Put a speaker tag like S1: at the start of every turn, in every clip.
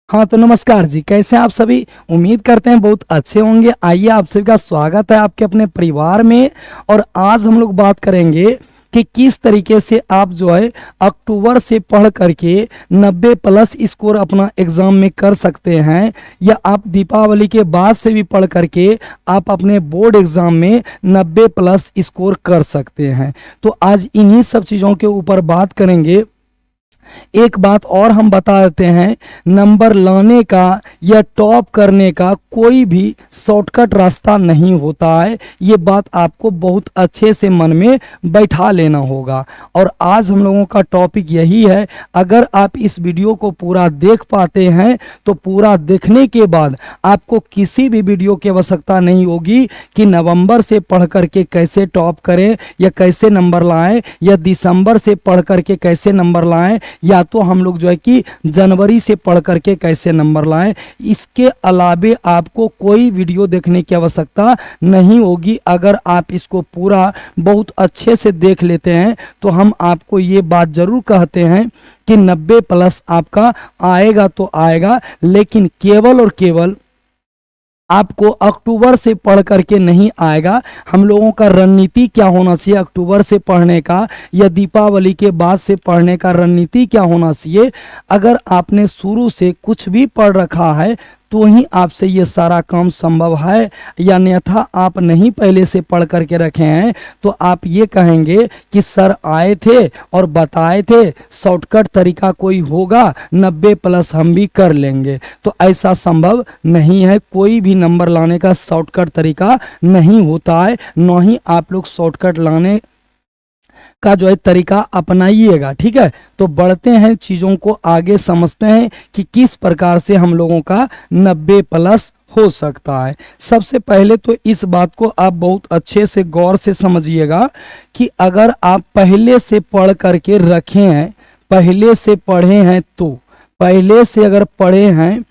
S1: हाँ तो नमस्कार जी, कैसे हैं आप सभी। उम्मीद करते हैं बहुत अच्छे होंगे। आइए आप सभी का स्वागत है आपके अपने परिवार में। और आज हम लोग बात करेंगे कि किस तरीके से आप जो है अक्टूबर से पढ़ करके 90 प्लस स्कोर अपना एग्जाम में कर सकते हैं, या आप दीपावली के बाद से भी पढ़ करके आप अपने बोर्ड एग्जाम में 90 प्लस स्कोर कर सकते हैं। तो आज इन्हीं सब चीज़ों के ऊपर बात करेंगे। एक बात और हम बता देते हैं, नंबर लाने का या टॉप करने का कोई भी शॉर्टकट रास्ता नहीं होता है। ये बात आपको बहुत अच्छे से मन में बैठा लेना होगा। और आज हम लोगों का टॉपिक यही है, अगर आप इस वीडियो को पूरा देख पाते हैं तो पूरा देखने के बाद आपको किसी भी वीडियो की आवश्यकता नहीं होगी कि नवंबर से पढ़ करके कैसे टॉप करें या कैसे नंबर लाएं, या दिसंबर से पढ़ करके कैसे नंबर लाएं, या तो हम लोग जो है कि जनवरी से पढ़ करके कैसे नंबर लाएं। इसके अलावे आपको कोई वीडियो देखने की आवश्यकता नहीं होगी। अगर आप इसको पूरा बहुत अच्छे से देख लेते हैं तो हम आपको ये बात जरूर कहते हैं कि 90 प्लस आपका आएगा तो आएगा, लेकिन केवल और केवल आपको अक्टूबर से पढ़ करके नहीं आएगा। हम लोगों का रणनीति क्या होना चाहिए अक्टूबर से पढ़ने का, या दीपावली के बाद से पढ़ने का रणनीति क्या होना चाहिए। अगर आपने शुरू से कुछ भी पढ़ रखा है तो ही आपसे ये सारा काम संभव है, या अन्यथा आप नहीं पहले से पढ़ करके रखे हैं तो आप ये कहेंगे कि सर आए थे और बताए थे शॉर्टकट तरीका कोई होगा, 90 प्लस हम भी कर लेंगे। तो ऐसा संभव नहीं है, कोई भी नंबर लाने का शॉर्टकट तरीका नहीं होता है। न ही आप लोग शॉर्टकट लाने का जो है तरीका अपनाइएगा, ठीक है। तो बढ़ते हैं, चीज़ों को आगे समझते हैं कि किस प्रकार से हम लोगों का 90 प्लस हो सकता है। सबसे पहले तो इस बात को आप बहुत अच्छे से गौर से समझिएगा कि अगर आप पहले से पढ़ करके रखे हैं, पहले से पढ़े हैं, तो पहले से अगर पढ़े हैं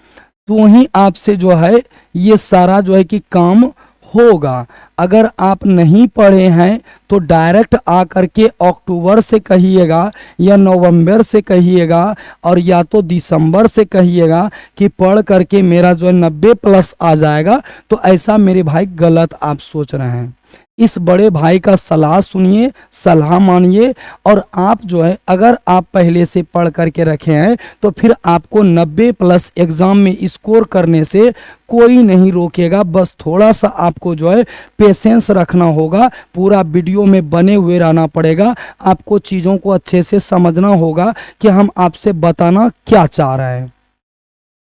S1: तो ही आपसे जो है ये सारा जो है कि काम होगा। अगर आप नहीं पढ़े हैं तो डायरेक्ट आकर के अक्टूबर से कहिएगा या नवंबर से कहिएगा और या तो दिसंबर से कहिएगा कि पढ़ करके मेरा जो है 90 प्लस आ जाएगा, तो ऐसा मेरे भाई गलत आप सोच रहे हैं। इस बड़े भाई का सलाह सुनिए, सलाह मानिए, और आप जो है अगर आप पहले से पढ़ करके रखे हैं तो फिर आपको 90 प्लस एग्जाम में स्कोर करने से कोई नहीं रोकेगा। बस थोड़ा सा आपको जो है पेशेंस रखना होगा, पूरा वीडियो में बने हुए रहना पड़ेगा। आपको चीज़ों को अच्छे से समझना होगा कि हम आपसे बताना क्या चाह रहे हैं।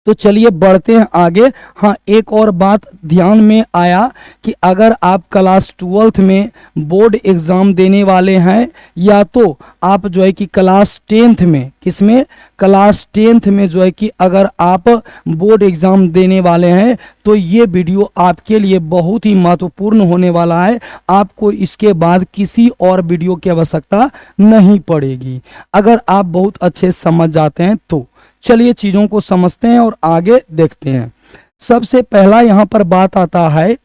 S1: तो चलिए बढ़ते हैं आगे। हाँ, एक और बात ध्यान में आया कि अगर आप क्लास 12th में बोर्ड एग्ज़ाम देने वाले हैं, या तो आप जो है कि क्लास 10th में, किसमें, क्लास 10th में जो है कि अगर आप बोर्ड एग्ज़ाम देने वाले हैं तो ये वीडियो आपके लिए बहुत ही महत्वपूर्ण होने वाला है। आपको इसके बाद किसी और वीडियो की आवश्यकता नहीं पड़ेगी अगर आप बहुत अच्छे समझ जाते हैं तो। चलिए चीज़ों को समझते हैं और आगे देखते हैं। सबसे पहला यहाँ पर बात आता है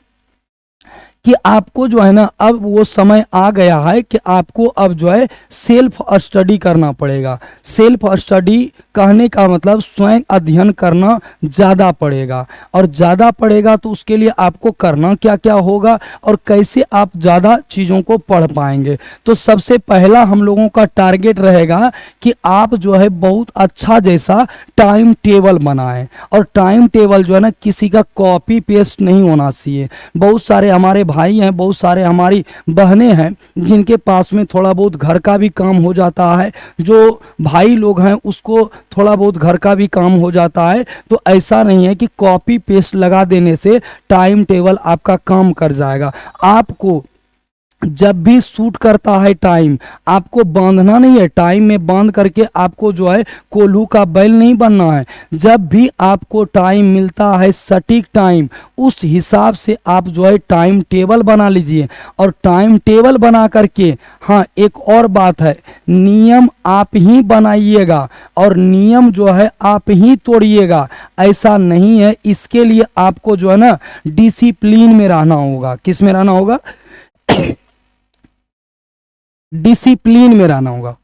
S1: कि आपको जो है ना, अब वो समय आ गया है कि आपको अब जो है सेल्फ स्टडी करना पड़ेगा। सेल्फ स्टडी कहने का मतलब स्वयं अध्ययन करना ज़्यादा पड़ेगा, और ज़्यादा पड़ेगा तो उसके लिए आपको करना क्या क्या होगा और कैसे आप ज़्यादा चीज़ों को पढ़ पाएंगे। तो सबसे पहला हम लोगों का टारगेट रहेगा कि आप जो है बहुत अच्छा जैसा टाइम टेबल बनाएं, और टाइम टेबल जो है ना किसी का कॉपी पेस्ट नहीं होना चाहिए। बहुत सारे हमारे भाई हैं, बहुत सारे हमारी बहनें हैं जिनके पास में थोड़ा बहुत घर का भी काम हो जाता है, जो भाई लोग हैं उसको थोड़ा बहुत घर का भी काम हो जाता है। तो ऐसा नहीं है कि कॉपी पेस्ट लगा देने से टाइम टेबल आपका काम कर जाएगा। आपको जब भी सूट करता है टाइम, आपको बांधना नहीं है, टाइम में बांध करके आपको जो है कोल्हू का बैल नहीं बनना है। जब भी आपको टाइम मिलता है सटीक टाइम, उस हिसाब से आप जो है टाइम टेबल बना लीजिए। और टाइम टेबल बना करके, हाँ एक और बात है, नियम आप ही बनाइएगा और नियम जो है आप ही तोड़िएगा, ऐसा नहीं है। इसके लिए आपको जो है ना डिसिप्लिन में रहना होगा। किस में रहना होगा? डिसिप्लिन में रहना होगा।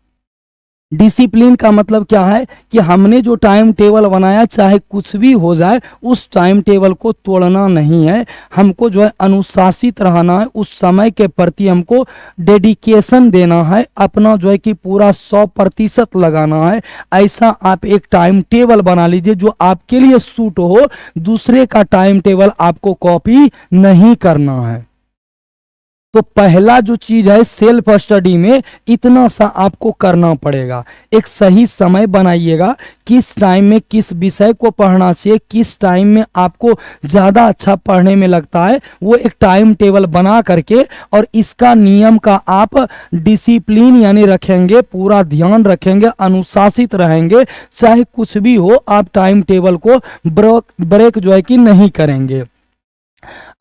S1: डिसिप्लिन का मतलब क्या है कि हमने जो टाइम टेबल बनाया, चाहे कुछ भी हो जाए, उस टाइम टेबल को तोड़ना नहीं है। हमको जो है अनुशासित रहना है, उस समय के प्रति हमको डेडिकेशन देना है, अपना जो है कि पूरा 100% लगाना है। ऐसा आप एक टाइम टेबल बना लीजिए जो आपके लिए सूट हो। दूसरे का टाइम टेबल आपको कॉपी नहीं करना है। तो पहला जो चीज है सेल्फ स्टडी में इतना सा आपको करना पड़ेगा। एक सही समय बनाइएगा, किस टाइम में किस विषय को पढ़ना चाहिए, किस टाइम में आपको ज़्यादा अच्छा पढ़ने में लगता है, वो एक टाइम टेबल बना करके और इसका नियम का आप डिसिप्लिन यानी रखेंगे, पूरा ध्यान रखेंगे, अनुशासित रहेंगे, चाहे कुछ भी हो आप टाइम टेबल को ब्रेक जो है कि नहीं करेंगे।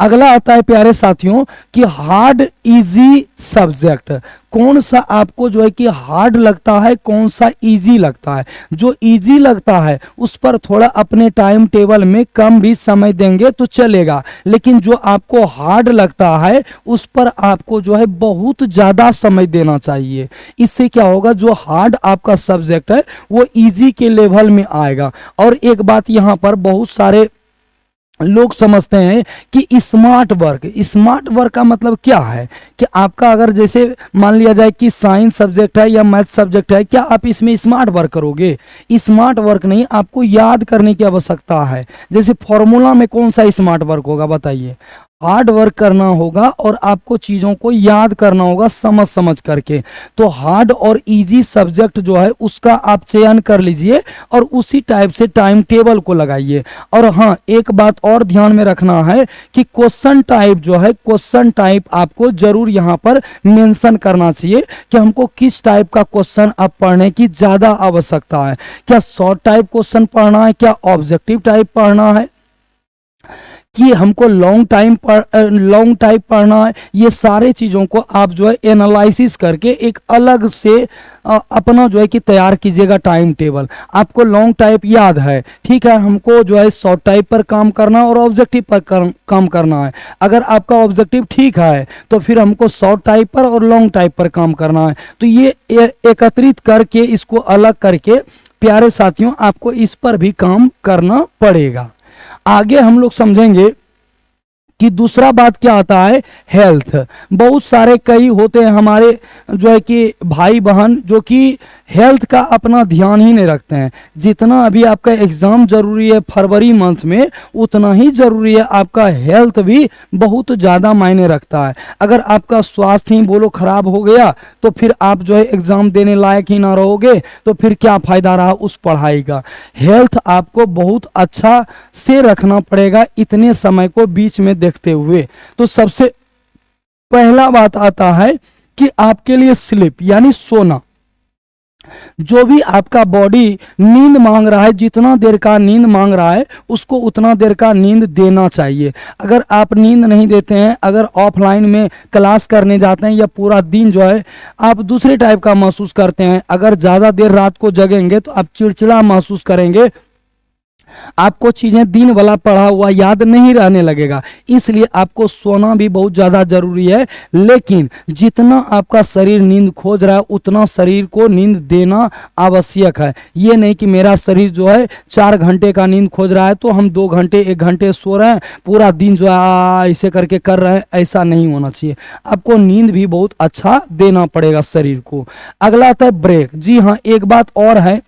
S1: अगला आता है प्यारे साथियों कि हार्ड इजी सब्जेक्ट। कौन सा आपको जो है कि हार्ड लगता है, कौन सा इजी लगता है। जो इजी लगता है उस पर थोड़ा अपने टाइम टेबल में कम भी समय देंगे तो चलेगा, लेकिन जो आपको हार्ड लगता है उस पर आपको जो है बहुत ज़्यादा समय देना चाहिए। इससे क्या होगा, जो हार्ड आपका सब्जेक्ट है वो इजी के लेवल में आएगा। और एक बात यहाँ पर बहुत सारे लोग समझते हैं कि स्मार्ट वर्क का मतलब क्या है कि आपका अगर जैसे मान लिया जाए कि साइंस सब्जेक्ट है या मैथ सब्जेक्ट है, क्या आप इसमें स्मार्ट वर्क करोगे। स्मार्ट वर्क नहीं, आपको याद करने की आवश्यकता है। जैसे फॉर्मूला में कौन सा स्मार्ट वर्क होगा बताइए। हार्ड वर्क करना होगा और आपको चीज़ों को याद करना होगा समझ समझ करके। तो हार्ड और इजी सब्जेक्ट जो है उसका आप चयन कर लीजिए और उसी टाइप से टाइम टेबल को लगाइए। और हाँ, एक बात और ध्यान में रखना है कि क्वेश्चन टाइप जो है, क्वेश्चन टाइप आपको जरूर यहाँ पर मेंशन करना चाहिए कि हमको किस टाइप का क्वेश्चन अब पढ़ने की ज़्यादा आवश्यकता है। क्या शॉर्ट टाइप क्वेश्चन पढ़ना है, क्या ऑब्जेक्टिव टाइप पढ़ना है, कि हमको लॉन्ग टाइप पढ़ना है। ये सारे चीज़ों को आप जो है एनालिसिस करके एक अलग से अपना जो है कि तैयार कीजिएगा टाइम टेबल। आपको लॉन्ग टाइप याद है, ठीक है, हमको जो है शॉर्ट टाइप पर काम करना और ऑब्जेक्टिव पर काम करना है। अगर आपका ऑब्जेक्टिव ठीक है तो फिर हमको शॉर्ट टाइप पर और लॉन्ग टाइप पर काम करना है। तो ये एकत्रित करके इसको अलग करके प्यारे साथियों आपको इस पर भी काम करना पड़ेगा। आगे हम लोग समझेंगे कि दूसरा बात क्या आता है, हेल्थ। बहुत सारे कई होते हैं हमारे जो है कि भाई बहन जो कि हेल्थ का अपना ध्यान ही नहीं रखते हैं। जितना अभी आपका एग्जाम जरूरी है फरवरी मंथ में, उतना ही जरूरी है आपका हेल्थ भी बहुत ज़्यादा मायने रखता है। अगर आपका स्वास्थ्य ही बोलो खराब हो गया तो फिर आप जो है एग्जाम देने लायक ही ना रहोगे, तो फिर क्या फायदा रहा उस पढ़ाई का। हेल्थ आपको बहुत अच्छा से रखना पड़ेगा इतने समय को बीच में देखते हुए। तो सबसे पहला बात आता है कि आपके लिए स्लीप यानी सोना। जो भी आपका बॉडी नींद मांग रहा है, जितना देर का नींद मांग रहा है उसको उतना देर का नींद देना चाहिए। अगर आप नींद नहीं देते हैं, अगर ऑफलाइन में क्लास करने जाते हैं या पूरा दिन जो है आप दूसरे टाइप का महसूस करते हैं, अगर ज़्यादा देर रात को जगेंगे तो आप चिड़चिड़ा महसूस करेंगे, आपको चीजें दिन वाला पढ़ा हुआ याद नहीं रहने लगेगा। इसलिए आपको सोना भी बहुत ज्यादा जरूरी है। लेकिन जितना आपका शरीर नींद खोज रहा है उतना शरीर को नींद देना आवश्यक है। ये नहीं कि मेरा शरीर जो है 4 घंटे का नींद खोज रहा है तो हम 2 घंटे 1 घंटे सो रहे हैं, पूरा दिन जो है ऐसे करके कर रहे हैं, ऐसा नहीं होना चाहिए। आपको नींद भी बहुत अच्छा देना पड़ेगा शरीर को। अगला आता है ब्रेक। जी हाँ, एक बात और है,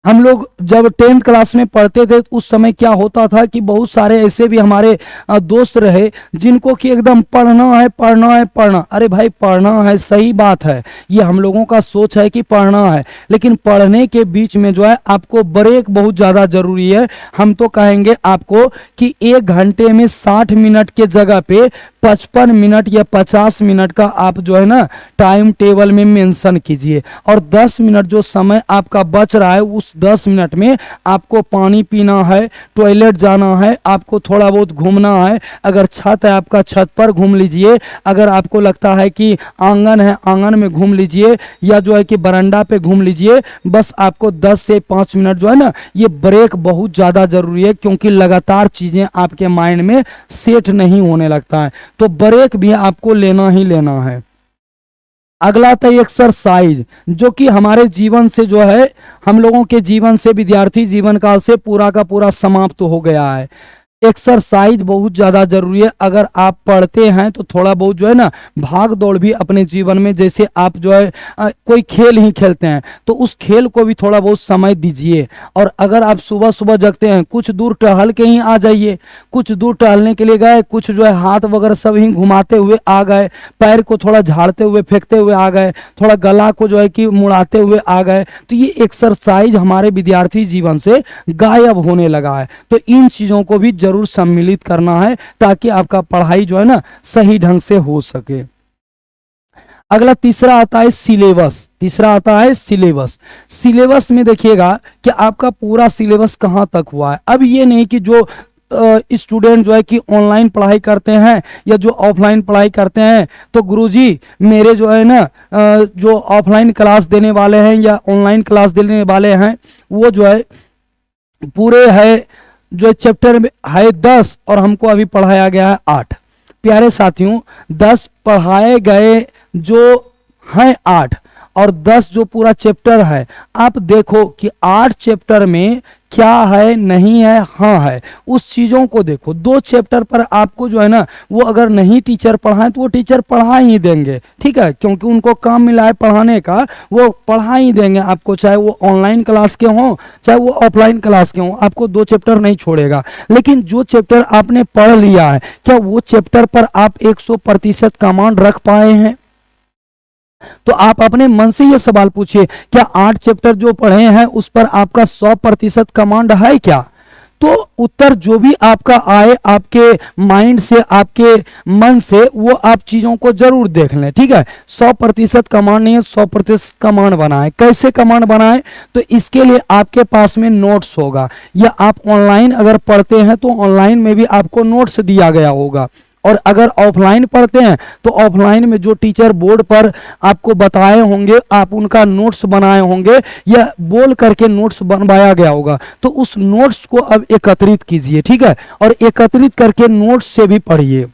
S1: हम लोग जब 10th क्लास में पढ़ते थे उस समय क्या होता था कि बहुत सारे ऐसे भी हमारे दोस्त रहे जिनको कि एकदम पढ़ना है पढ़ना है पढ़ना। अरे भाई पढ़ना है, सही बात है, ये हम लोगों का सोच है कि पढ़ना है, लेकिन पढ़ने के बीच में जो है आपको ब्रेक बहुत ज़्यादा ज़रूरी है। हम तो कहेंगे आपको कि 1 घंटे में 60 मिनट के जगह पे 55 मिनट या 50 मिनट का आप जो है ना टाइम टेबल में मेंशन कीजिए। और 10 मिनट जो समय आपका बच रहा है उस 10 मिनट में आपको पानी पीना है, टॉयलेट जाना है, आपको थोड़ा बहुत घूमना है। अगर छत है आपका छत पर घूम लीजिए, अगर आपको लगता है कि आंगन है आंगन में घूम लीजिए, या जो है कि बरांडा पे घूम लीजिए। बस आपको 10 से 5 मिनट जो है ना ये ब्रेक बहुत ज़्यादा ज़रूरी है, क्योंकि लगातार चीज़ें आपके माइंड में सेट नहीं होने लगता है। तो ब्रेक भी आपको लेना ही लेना है। अगला था एक्सरसाइज, जो कि हमारे जीवन से जो है, हम लोगों के जीवन से, विद्यार्थी जीवन काल से पूरा का पूरा समाप्त हो गया है। एक्सरसाइज बहुत ज़्यादा जरूरी है। अगर आप पढ़ते हैं तो थोड़ा बहुत जो है ना भाग दौड़ भी अपने जीवन में, जैसे आप जो है कोई खेल ही खेलते हैं तो उस खेल को भी थोड़ा बहुत समय दीजिए। और अगर आप सुबह सुबह जगते हैं, कुछ दूर टहल के ही आ जाइए। कुछ दूर टहलने के लिए गए, कुछ जो है हाथ वगैरह सब ही घुमाते हुए आ गए, पैर को थोड़ा झाड़ते हुए फेंकते हुए आ गए, थोड़ा गला को जो है कि मुड़ाते हुए आ गए, तो ये एक्सरसाइज हमारे विद्यार्थी जीवन से गायब होने लगा है। तो इन चीज़ों को भी जरूर सम्मिलित करना है ताकि आपका पढ़ाई जो है ना सही ढंग से हो सके। अगला तीसरा आता है सिलेबस। तीसरा आता है सिलेबस। सिलेबस में देखिएगा कि आपका पूरा सिलेबस कहाँ तक हुआ है। अब ये नहीं कि जो स्टूडेंट जो है कि ऑनलाइन पढ़ाई करते हैं या जो ऑफलाइन पढ़ाई करते हैं तो गुरुजी मेरे जो है ना जो ऑफलाइन क्लास देने वाले हैं या ऑनलाइन क्लास देने वाले हैं वो जो है पूरे है जो चैप्टर में है 10 और हमको अभी पढ़ाया गया है 8। प्यारे साथियों, 10 पढ़ाए गए जो हैं 8 और 10 जो पूरा चैप्टर है, आप देखो कि 8 चैप्टर में क्या है, नहीं है, हाँ है, उस चीज़ों को देखो। 2 चैप्टर पर आपको जो है ना वो अगर नहीं टीचर पढ़ाएं तो वो टीचर पढ़ा ही देंगे, ठीक है, क्योंकि उनको काम मिला है पढ़ाने का, वो पढ़ा ही देंगे आपको, चाहे वो ऑनलाइन क्लास के हों चाहे वो ऑफलाइन क्लास के हों, आपको 2 चैप्टर नहीं छोड़ेगा। लेकिन जो चैप्टर आपने पढ़ लिया है, क्या वो चैप्टर पर आप 100% कमांड रख पाए हैं? तो आप अपने मन से ये सवाल पूछिए, क्या 8 चैप्टर जो पढ़े हैं उस पर आपका 100% कमांड है क्या? तो उत्तर जो भी आपका आए आपके माइंड से, आपके मन से, वो आप चीजों को जरूर देख लें, ठीक है। 100% कमांड नहीं है, 100% कमांड बनाए। कैसे कमांड बनाए? तो इसके लिए आपके पास में नोट्स होगा, या आप ऑनलाइन अगर पढ़ते हैं तो ऑनलाइन में भी आपको नोट्स दिया गया होगा। और अगर ऑफलाइन पढ़ते हैं तो ऑफलाइन में जो टीचर बोर्ड पर आपको बताए होंगे, आप उनका नोट्स बनाए होंगे या बोल करके नोट्स बनवाया गया होगा, तो उस नोट्स को अब एकत्रित कीजिए, ठीक है, और एकत्रित करके नोट्स से भी पढ़िए।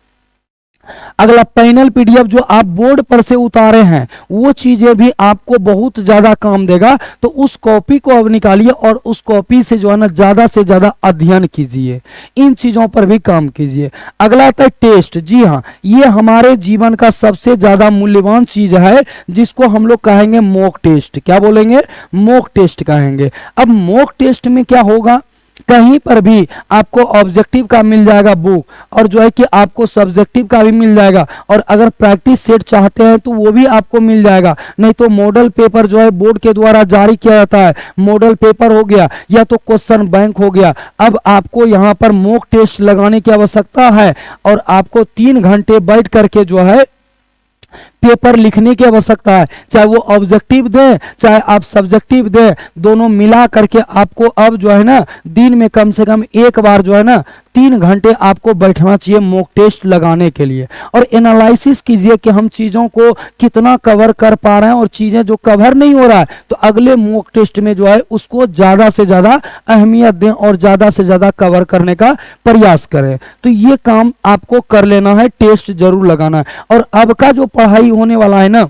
S1: अगला पैनल पीडीएफ जो आप बोर्ड पर से उतारे हैं वो चीजें भी आपको बहुत ज्यादा काम देगा, तो उस कॉपी को अब निकालिए और उस कॉपी से जो है ना ज्यादा से ज्यादा अध्ययन कीजिए, इन चीजों पर भी काम कीजिए। अगला आता है टेस्ट। जी हाँ, ये हमारे जीवन का सबसे ज्यादा मूल्यवान चीज है, जिसको हम लोग कहेंगे मॉक टेस्ट। क्या बोलेंगे? मॉक टेस्ट कहेंगे। अब मॉक टेस्ट में क्या होगा, कहीं पर भी आपको ऑब्जेक्टिव का मिल जाएगा बुक, और जो है कि आपको सब्जेक्टिव का भी मिल जाएगा, और अगर प्रैक्टिस सेट चाहते हैं तो वो भी आपको मिल जाएगा। नहीं तो मॉडल पेपर जो है बोर्ड के द्वारा जारी किया जाता है, मॉडल पेपर हो गया या तो क्वेश्चन बैंक हो गया। अब आपको यहाँ पर मॉक टेस्ट लगाने की आवश्यकता है, और आपको 3 घंटे बैठ करके जो है पेपर लिखने की आवश्यकता है। चाहे वो ऑब्जेक्टिव दे चाहे आप सब्जेक्टिव दे, दोनों मिला करके आपको अब जो है ना दिन में कम से कम एक बार जो है ना 3 घंटे आपको बैठना चाहिए मॉक टेस्ट लगाने के लिए। और एनालिसिस कीजिए कि हम चीज़ों को कितना कवर कर पा रहे हैं, और चीज़ें जो कवर नहीं हो रहा है तो अगले मॉक टेस्ट में जो है उसको ज़्यादा से ज़्यादा अहमियत दें और ज़्यादा से ज़्यादा कवर करने का प्रयास करें। तो ये काम आपको कर लेना है, टेस्ट जरूर लगाना है। और अब का जो पढ़ाई होने वाला है ना,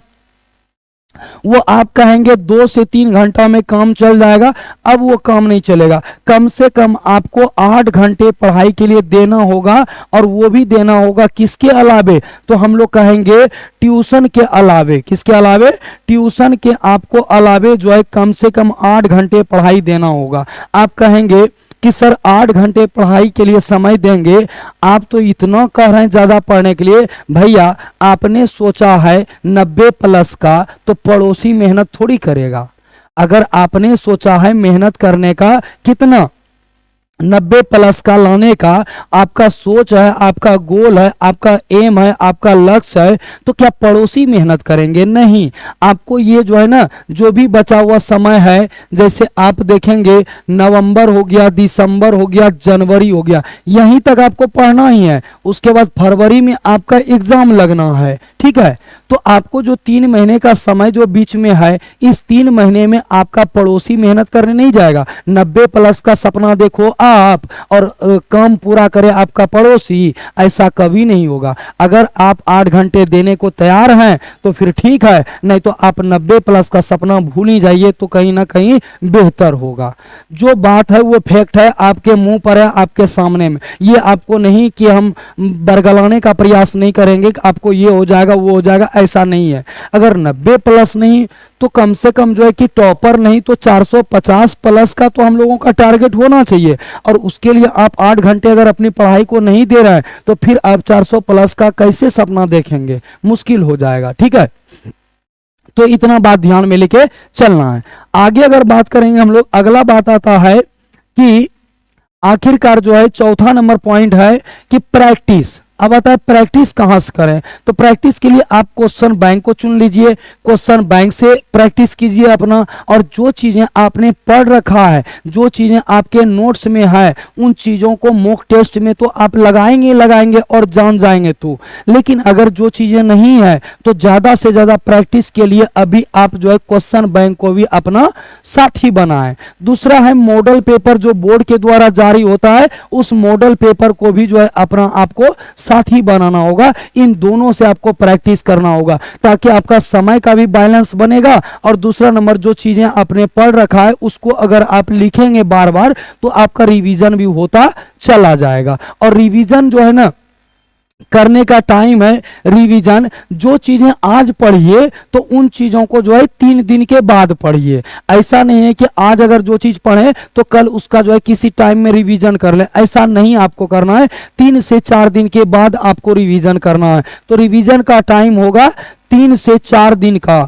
S1: वो आप कहेंगे 2 से 3 घंटा में काम चल जाएगा, अब वो काम नहीं चलेगा। कम से कम आपको 8 घंटे पढ़ाई के लिए देना होगा, और वो भी देना होगा किसके अलावे? तो हम लोग कहेंगे ट्यूशन के अलावे। किसके अलावे? ट्यूशन के आपको अलावे जो है कम से कम 8 घंटे पढ़ाई देना होगा। आप कहेंगे कि सर 8 घंटे पढ़ाई के लिए समय देंगे, आप तो इतना कह रहे हैं ज़्यादा पढ़ने के लिए। भैया आपने सोचा है 90+ का, तो पड़ोसी मेहनत थोड़ी करेगा। अगर आपने सोचा है मेहनत करने का कितना 90+ का लाने का, आपका सोच है, आपका गोल है, आपका एम है, आपका लक्ष्य है, तो क्या पड़ोसी मेहनत करेंगे? नहीं। आपको ये जो है ना जो भी बचा हुआ समय है, जैसे आप देखेंगे नवंबर हो गया, दिसंबर हो गया, जनवरी हो गया, यहीं तक आपको पढ़ना ही है। उसके बाद फरवरी में आपका एग्जाम लगना है, ठीक है। तो आपको जो 3 महीने का समय जो बीच में है, इस 3 महीने में आपका पड़ोसी मेहनत करने नहीं जाएगा। 90 प्लस का सपना देखो आप और काम पूरा करे आपका पड़ोसी, ऐसा कभी नहीं होगा। अगर आप 8 घंटे देने को तैयार हैं तो फिर ठीक है, नहीं तो आप 90 प्लस का सपना भूल ही जाइए, तो कहीं ना कहीं बेहतर होगा। जो बात है वो फैक्ट है, आपके मुंह पर है, आपके सामने में। ये आपको नहीं कि हम बरगलाने का प्रयास नहीं करेंगे कि आपको ये हो जाएगा वो हो जाएगा, ऐसा नहीं है। अगर 90 प्लस नहीं तो कम से कम जो है कि टॉपर नहीं तो 450 प्लस का तो हम लोगों का टारगेट होना चाहिए। और उसके लिए आप 8 घंटे अगर अपनी पढ़ाई को नहीं दे रहे हैं तो फिर आप 400 प्लस का कैसे सपना देखेंगे, मुश्किल हो जाएगा। ठीक है, तो इतना बात ध्यान में लेके चलना है। आगे अगर बात करेंगे हम लोग, अगला बात आता है कि आखिरकार जो है चौथा नंबर पॉइंट है कि प्रैक्टिस। अब आता है प्रैक्टिस कहाँ से करें, तो प्रैक्टिस के लिए आप क्वेश्चन बैंक को चुन लीजिए, क्वेश्चन बैंक से प्रैक्टिस कीजिए अपना। और जो चीजें आपने पढ़ रखा है, जो चीजें आपके नोट्स में है, उन चीजों को मॉक टेस्ट में तो आप लगाएंगे और जान जाएंगे। तो लेकिन अगर जो चीजें नहीं है तो ज्यादा से ज्यादा प्रैक्टिस के लिए अभी आप जो है क्वेश्चन बैंक को भी अपना साथी बनाएं। दूसरा है मॉडल पेपर, जो बोर्ड के द्वारा जारी होता है, उस मॉडल पेपर को भी जो है अपना आपको साथी बनाना होगा। इन दोनों से आपको प्रैक्टिस करना होगा ताकि आपका समय का भी बैलेंस बनेगा। और दूसरा नंबर, जो चीजें आपने पढ़ रखा है उसको अगर आप लिखेंगे बार बार तो आपका रिवीजन भी होता चला जाएगा। और रिवीजन जो है ना, करने का टाइम है रिवीजन। जो चीजें आज पढ़िए तो उन चीजों को जो है 3 दिन के बाद पढ़िए। ऐसा नहीं है कि आज अगर जो चीज पढ़े तो कल उसका जो है किसी टाइम में रिवीजन कर ले, ऐसा नहीं आपको करना है। 3 से 4 दिन के बाद आपको रिवीजन करना है। तो रिवीजन का टाइम होगा 3 से 4 दिन का।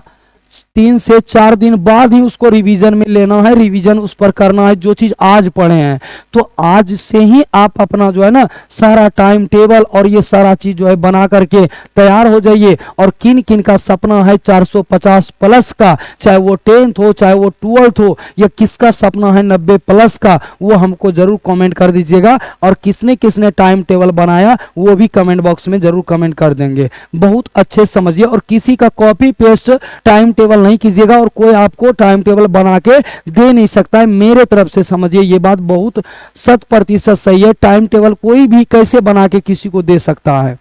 S1: 3 से 4 दिन बाद ही उसको रिवीजन में लेना है, रिवीजन उस पर करना है जो चीज आज पढ़े हैं। तो आज से ही आप अपना जो है ना सारा टाइम टेबल और ये सारा चीज जो है बना करके तैयार हो जाइए। और किन किन का सपना है 450 प्लस का, चाहे वो 10th हो चाहे वो 12th हो, या किसका सपना है 90 प्लस का, वो हमको जरूर कमेंट कर दीजिएगा। और किसने किसने टाइम टेबल बनाया वो भी कमेंट बॉक्स में जरूर कमेंट कर देंगे। बहुत अच्छे समझिए, और किसी का कॉपी पेस्ट टाइम टेबल नहीं कीजिएगा, और कोई आपको टाइम टेबल बना के दे नहीं सकता है। मेरे तरफ से समझिए, ये बात बहुत 100% सही है। टाइम टेबल कोई भी कैसे बना के किसी को दे सकता है,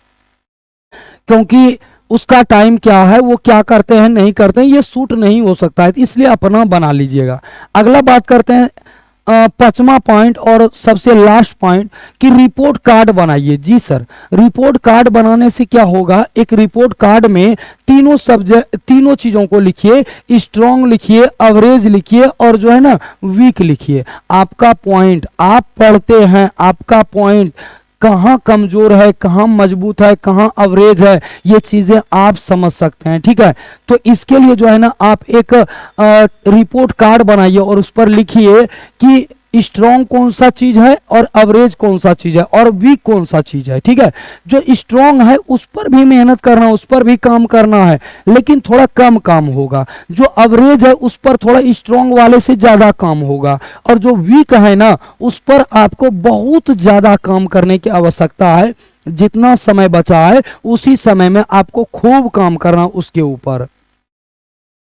S1: क्योंकि उसका टाइम क्या है, वो क्या करते हैं नहीं करते हैं, ये सूट नहीं हो सकता है। इसलिए अपना बना लीजिएगा। अगला बात करते हैं 5वां पॉइंट और सबसे लास्ट पॉइंट कि रिपोर्ट कार्ड बनाइए। जी सर, रिपोर्ट कार्ड बनाने से क्या होगा, एक रिपोर्ट कार्ड में तीनों सब्जेक्ट, तीनों चीजों को लिखिए। स्ट्रॉन्ग लिखिए, एवरेज लिखिए और जो है ना वीक लिखिए। आपका पॉइंट, आप पढ़ते हैं, आपका पॉइंट कहाँ कमजोर है, कहाँ मजबूत है, कहाँ एवरेज है, ये चीजें आप समझ सकते हैं। ठीक है, तो इसके लिए जो है ना आप एक रिपोर्ट कार्ड बनाइए और उस पर लिखिए कि स्ट्रॉन्ग कौन सा चीज है और एवरेज कौन सा चीज है और वीक कौन सा चीज है। ठीक है, जो स्ट्रॉन्ग है उस पर भी मेहनत करना, उस पर भी काम करना है, लेकिन थोड़ा कम काम होगा। जो एवरेज है उस पर थोड़ा स्ट्रॉन्ग वाले से ज्यादा काम होगा, और जो वीक है ना उस पर आपको बहुत ज्यादा काम करने की आवश्यकता है। जितना समय बचा है उसी समय में आपको खूब काम करना उसके ऊपर।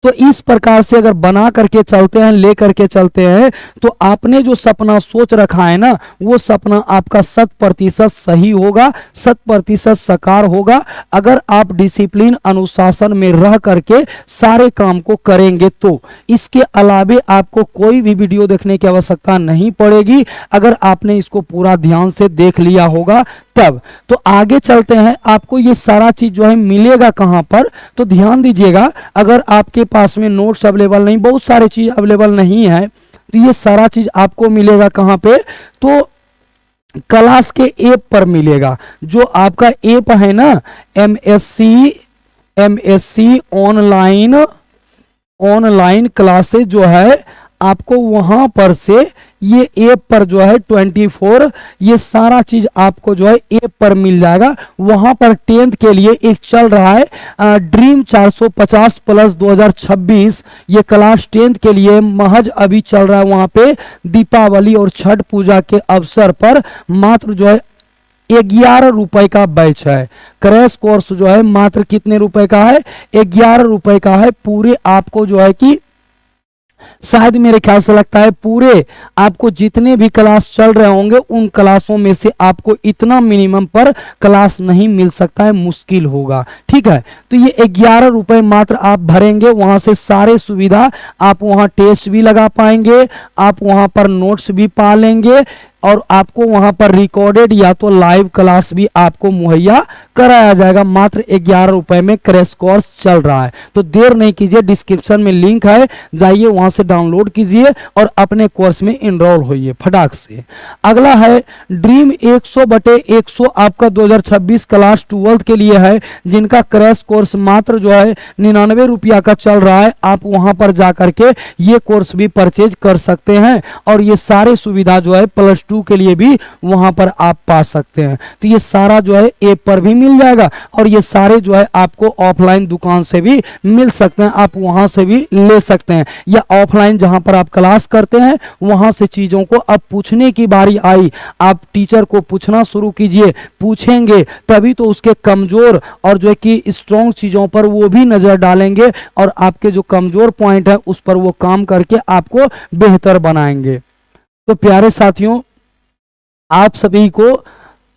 S1: तो इस प्रकार से अगर बना करके चलते हैं, ले करके चलते हैं, तो आपने जो सपना सोच रखा है ना वो सपना आपका 100% सही होगा, 100% साकार होगा। अगर आप डिसिप्लिन अनुशासन में रह करके सारे काम को करेंगे तो इसके अलावे आपको कोई भी वीडियो देखने की आवश्यकता नहीं पड़ेगी, अगर आपने इसको पूरा ध्यान से देख लिया होगा तब। तो आगे चलते हैं, आपको ये सारा चीज जो है मिलेगा कहां पर, तो ध्यान दीजिएगा। अगर आपके पास में नोट्स अवेलेबल नहीं, बहुत सारी चीज अवेलेबल नहीं है, तो ये सारा चीज आपको मिलेगा कहां पे, तो क्लास के ऐप पर मिलेगा। जो आपका ऐप है ना एमएससी ऑनलाइन क्लासेस जो है, आपको वहां पर से ये ऐप पर जो है 24 ये सारा चीज आपको जो है ऐप पर मिल जाएगा। वहां पर 10th के लिए एक चल रहा है ड्रीम 450 प्लस 2026, ये क्लास 10th के लिए महज अभी चल रहा है। वहां पे दीपावली और छठ पूजा के अवसर पर मात्र जो है 11 रुपए का बैच है। क्रैश कोर्स जो है मात्र कितने रुपए का है? 11 रुपए का है। पूरे आपको जो है कि शायद मेरे ख्याल से लगता है पूरे आपको जितने भी क्लास चल रहे होंगे उन क्लासों में से आपको इतना मिनिमम पर क्लास नहीं मिल सकता है, मुश्किल होगा। ठीक है, तो ये 11 रुपए मात्र आप भरेंगे, वहां से सारे सुविधा आप वहां टेस्ट भी लगा पाएंगे, आप वहां पर नोट्स भी पा लेंगे और आपको वहां पर रिकॉर्डेड या तो लाइव क्लास भी आपको मुहैया कराया जाएगा। मात्र 11 रुपए में क्रैश कोर्स चल रहा है। तो देर नहीं कीजिए, डिस्क्रिप्शन में लिंक है, जाइए वहां से डाउनलोड कीजिए और अपने कोर्स में इनरोल होइए फटाक से। अगला है ड्रीम 100/100 आपका 2026 क्लास 12 के लिए है, जिनका क्रैश कोर्स मात्र जो है 99 रुपया का चल रहा है। आप वहां पर जाकर के ये कोर्स भी परचेज कर सकते हैं और ये सारे सुविधा जो है +2 के लिए भी वहां पर आप पा सकते हैं। तो ये सारा जो है ऐप पर भी मिल जाएगा और ये सारे जो है आपको ऑफलाइन दुकान से भी मिल सकते हैं, आप वहां से भी ले सकते हैं, या ऑफलाइन जहां पर आप क्लास करते हैं वहां से चीजों को अब पूछने की बारी आई। आप टीचर को पूछना शुरू कीजिए, पूछेंगे तभी तो उसके कमजोर और जो है कि स्ट्रॉन्ग चीजों पर वो भी नजर डालेंगे और आपके जो कमजोर पॉइंट है उस पर वो काम करके आपको बेहतर बनाएंगे। तो प्यारे साथियों, आप सभी को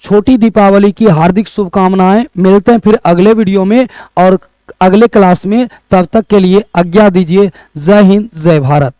S1: छोटी दीपावली की हार्दिक शुभकामनाएं। मिलते हैं फिर अगले वीडियो में और अगले क्लास में, तब तक के लिए आज्ञा दीजिए। जय हिंद, जय भारत।